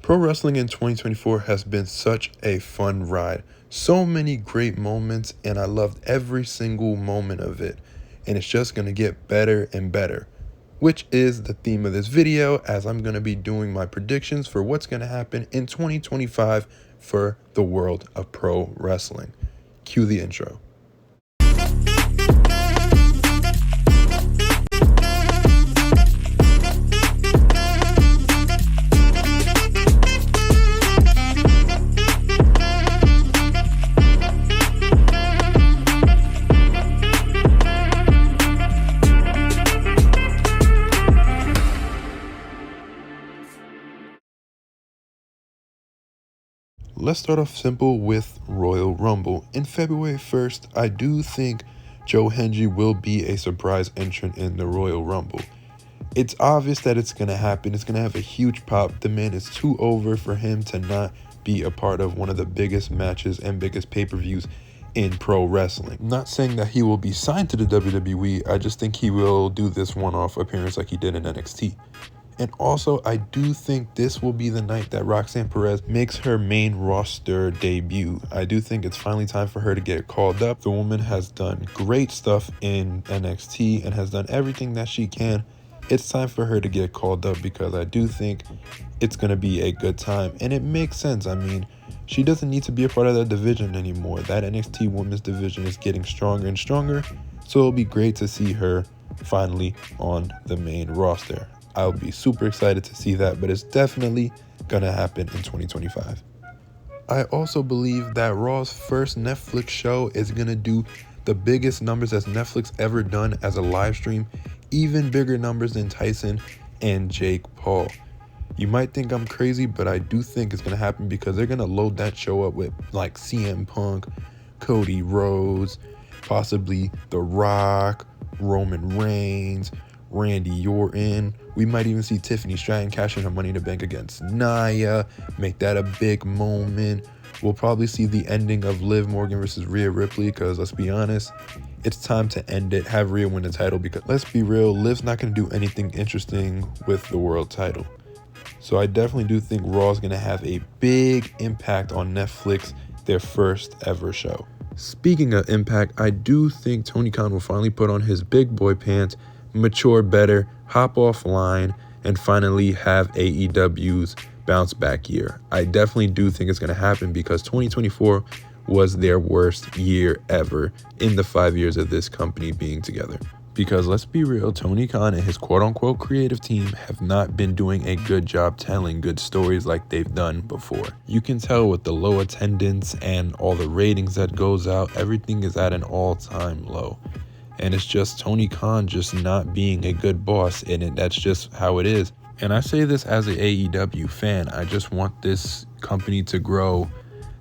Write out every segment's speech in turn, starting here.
Pro wrestling in 2024 has been such a fun ride. So many great moments, and I loved every single moment of it. And it's just going to get better and better, which is the theme of this video, as I'm going to be doing my predictions for what's going to happen in 2025 for the world of pro wrestling. Cue the intro. Let's start off simple with Royal Rumble. In February 1st, I do think Joe Hendry will be a surprise entrant in the Royal Rumble. It's obvious that it's going to happen. It's going to have a huge pop. The man is too over for him to not be a part of one of the biggest matches and biggest pay-per-views in pro wrestling. I'm not saying that he will be signed to the WWE. I just think he will do this one-off appearance like he did in NXT. And also, I do think this will be the night that Roxanne Perez makes her main roster debut. I do think it's finally time for her to get called up. The woman has done great stuff in NXT and has done everything that she can. It's time for her to get called up because I do think it's going to be a good time. And it makes sense. I mean, she doesn't need to be a part of that division anymore. That NXT women's division is getting stronger and stronger. So it'll be great to see her finally on the main roster. I'll be super excited to see that, but it's definitely gonna happen in 2025. I also believe that Raw's first Netflix show is gonna do the biggest numbers that Netflix ever done as a live stream, even bigger numbers than Tyson and Jake Paul. You might think I'm crazy, but I do think it's gonna happen because they're gonna load that show up with like cmpunk, codyrhodes, possibly The Rock, Roman Reigns, Randy Orton. We might even see Tiffany Stratton cashing her Money in the Bank against Nia, make that a big moment. We'll probably see the ending of Liv Morgan versus Rhea Ripley because let's be honest, it's time to end it. Have Rhea win the title because let's be real, Liv's not going to do anything interesting with the world title. So I definitely do think Raw's going to have a big impact on Netflix, their first ever show. Speaking of impact, I do think Tony Khan will finally put on his big boy pants, mature better, hop offline, and finally have AEW's bounce back year. I definitely do think it's going to happen because 2024 was their worst year ever in the 5 years of this company being together. Because let's be real, Tony Khan and his quote-unquote creative team have not been doing a good job telling good stories like they've done before. You can tell with the low attendance and all the ratings that goes out, everything is at an all-time low. And it's just Tony Khan just not being a good boss, and that's just how it is. And I say this as an AEW fan. I just want this company to grow.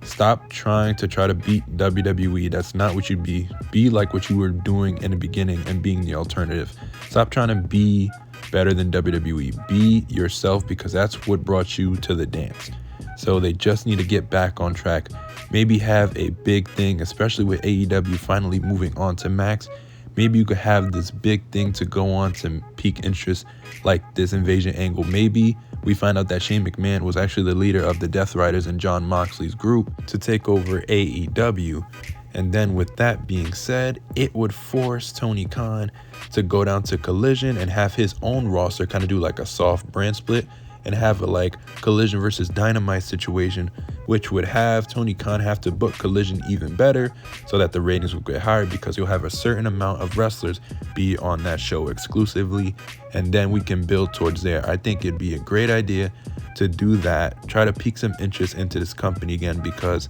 Stop trying to beat WWE. That's not what you be. Be like what you were doing in the beginning and being the alternative. Stop trying to be better than WWE. Be yourself because that's what brought you to the dance. So they just need to get back on track. Maybe have a big thing, especially with AEW finally moving on to Max. Maybe you could have this big thing to go on to pique interest like this invasion angle. Maybe we find out that Shane McMahon was actually the leader of the Death Riders and Jon Moxley's group to take over AEW. And then with that being said, it would force Tony Khan to go down to Collision and have his own roster kind of do like a soft brand split and have a like Collision versus Dynamite situation, which would have Tony Khan have to book Collision even better so that the ratings will get higher because you'll have a certain amount of wrestlers be on that show exclusively, and then we can build towards there. I think it'd be a great idea to do that, try to pique some interest into this company again because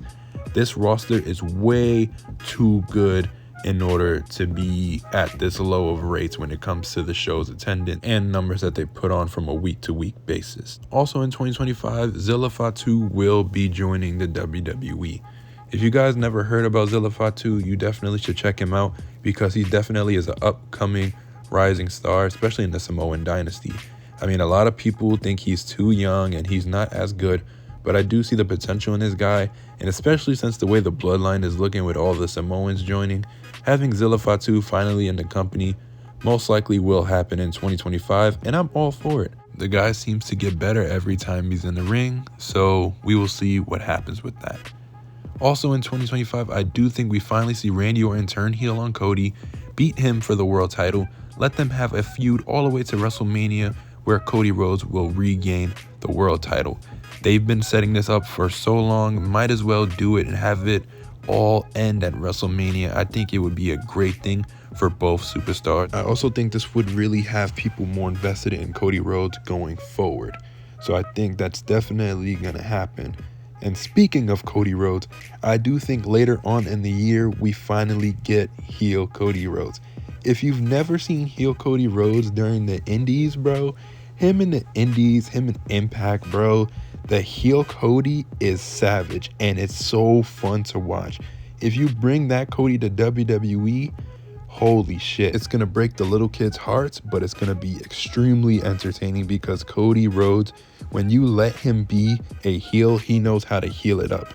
this roster is way too good in order to be at this low of rates when it comes to the show's attendance and numbers that they put on from a week-to-week basis. Also in 2025, Zilla Fatu will be joining the WWE. If you guys never heard about Zilla Fatu, you definitely should check him out because he definitely is an upcoming rising star, especially in the Samoan dynasty. I mean, a lot of people think he's too young and he's not as good, but I do see the potential in this guy, and especially since the way the bloodline is looking with all the Samoans joining, having Zilla Fatu finally in the company most likely will happen in 2025, and I'm all for it. The guy seems to get better every time he's in the ring, so we will see what happens with that. Also in 2025, I do think we finally see Randy Orton turn heel on Cody, beat him for the world title, let them have a feud all the way to WrestleMania where Cody Rhodes will regain the world title. They've been setting this up for so long, might as well do it and have it all end at WrestleMania. I think it would be a great thing for both superstars. I also think this would really have people more invested in Cody Rhodes going forward. So I think that's definitely going to happen. And speaking of Cody Rhodes, I do think later on in the year, we finally get heel Cody Rhodes. If you've never seen heel Cody Rhodes during the Indies, bro, him in the Indies, him in Impact, bro, the heel Cody is savage and it's so fun to watch. If you bring that Cody to WWE, holy shit, it's gonna break the little kids' hearts, but it's gonna be extremely entertaining because Cody Rhodes, when you let him be a heel, he knows how to heel it up.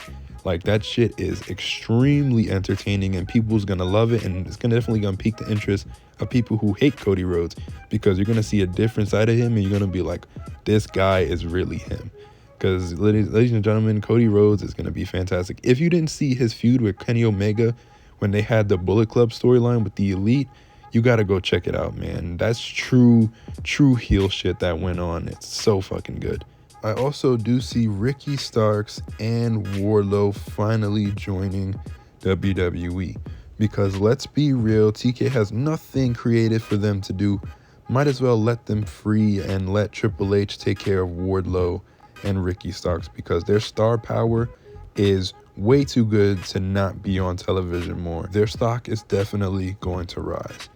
Like, that shit is extremely entertaining and people's gonna love it, and it's definitely gonna pique the interest of people who hate Cody Rhodes because you're gonna see a different side of him and you're gonna be like, this guy is really him. Because ladies and gentlemen, Cody Rhodes is gonna be fantastic. If you didn't see his feud with Kenny Omega when they had the Bullet Club storyline with the Elite, you gotta go check it out, man. That's true heel shit that went on. It's so fucking good. I also do see Ricky Starks and Wardlow finally joining WWE because let's be real, TK has nothing creative for them to do. Might as well let them free and let Triple H take care of Wardlow and Ricky Starks because their star power is way too good to not be on television more. Their stock is definitely going to rise.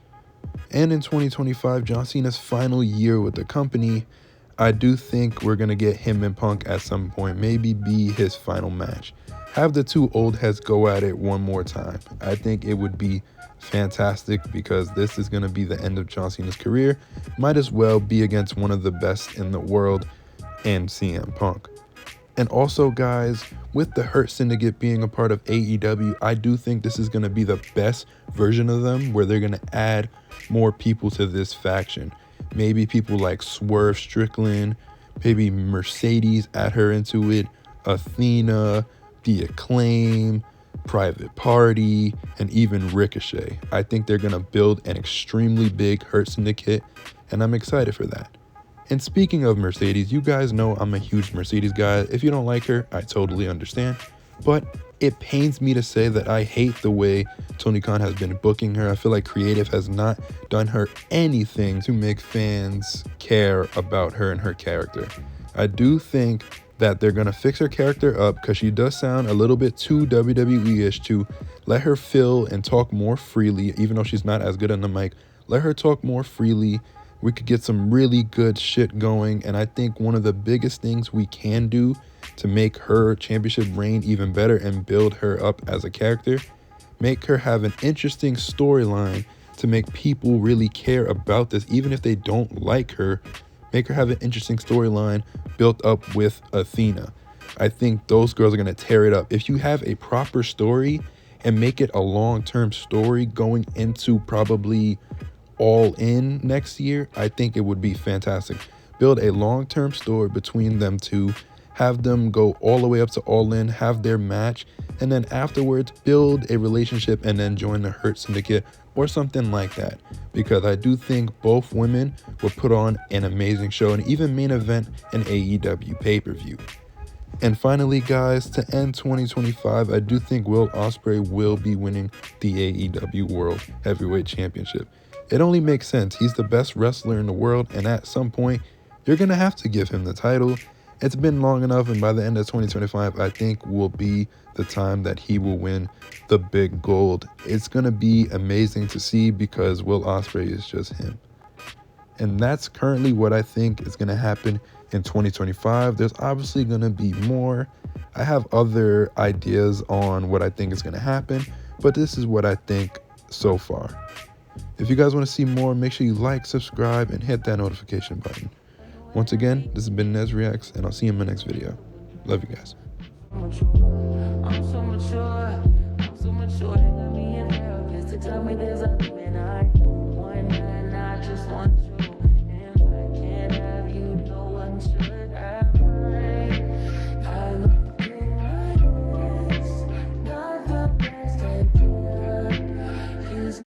And in 2025, John Cena's final year with the company, I do think we're going to get him and Punk at some point, maybe be his final match. Have the two old heads go at it one more time. I think it would be fantastic because this is going to be the end of John Cena's career. Might as well be against one of the best in the world and CM Punk. And also, guys, with the Hurt Syndicate being a part of AEW, I do think this is going to be the best version of them where they're going to add more people to this faction. Maybe people like Swerve Strickland, maybe Mercedes, add her into it, Athena, The Acclaim, Private Party, and even Ricochet. I think they're going to build an extremely big Hurt Syndicate, and I'm excited for that. And speaking of Mercedes, you guys know I'm a huge Mercedes guy. If you don't like her, I totally understand. But it pains me to say that I hate the way Tony Khan has been booking her. I feel like creative has not done her anything to make fans care about her and her character. I do think that they're going to fix her character up because she does sound a little bit too WWE-ish to let her feel and talk more freely, even though she's not as good on the mic. Let her talk more freely. We could get some really good shit going, and I think one of the biggest things we can do to make her championship reign even better and build her up as a character, make her have an interesting storyline to make people really care about this, even if they don't like her. Make her have an interesting storyline built up with Athena. I think those girls are going to tear it up. If you have a proper story and make it a long-term story going into probably All In next year, I think it would be fantastic. Build a long-term story between them two, have them go all the way up to All In, have their match, and then afterwards build a relationship and then join the Hurt Syndicate or something like that. Because I do think both women will put on an amazing show and even main event an AEW pay-per-view. And finally, guys, to end 2025, I do think Will Ospreay will be winning the AEW World Heavyweight Championship. It only makes sense. He's the best wrestler in the world, and at some point, you're going to have to give him the title. It's been long enough, and by the end of 2025, I think will be the time that he will win the big gold. It's going to be amazing to see because Will Ospreay is just him. And that's currently what I think is going to happen in 2025. There's obviously going to be more. I have other ideas on what I think is going to happen, but this is what I think so far. If you guys want to see more, make sure you like, subscribe, and hit that notification button. Once again, this has been NezReacts, and I'll see you in my next video. Love you guys. I'm so mature, tell me there's a man I just want you.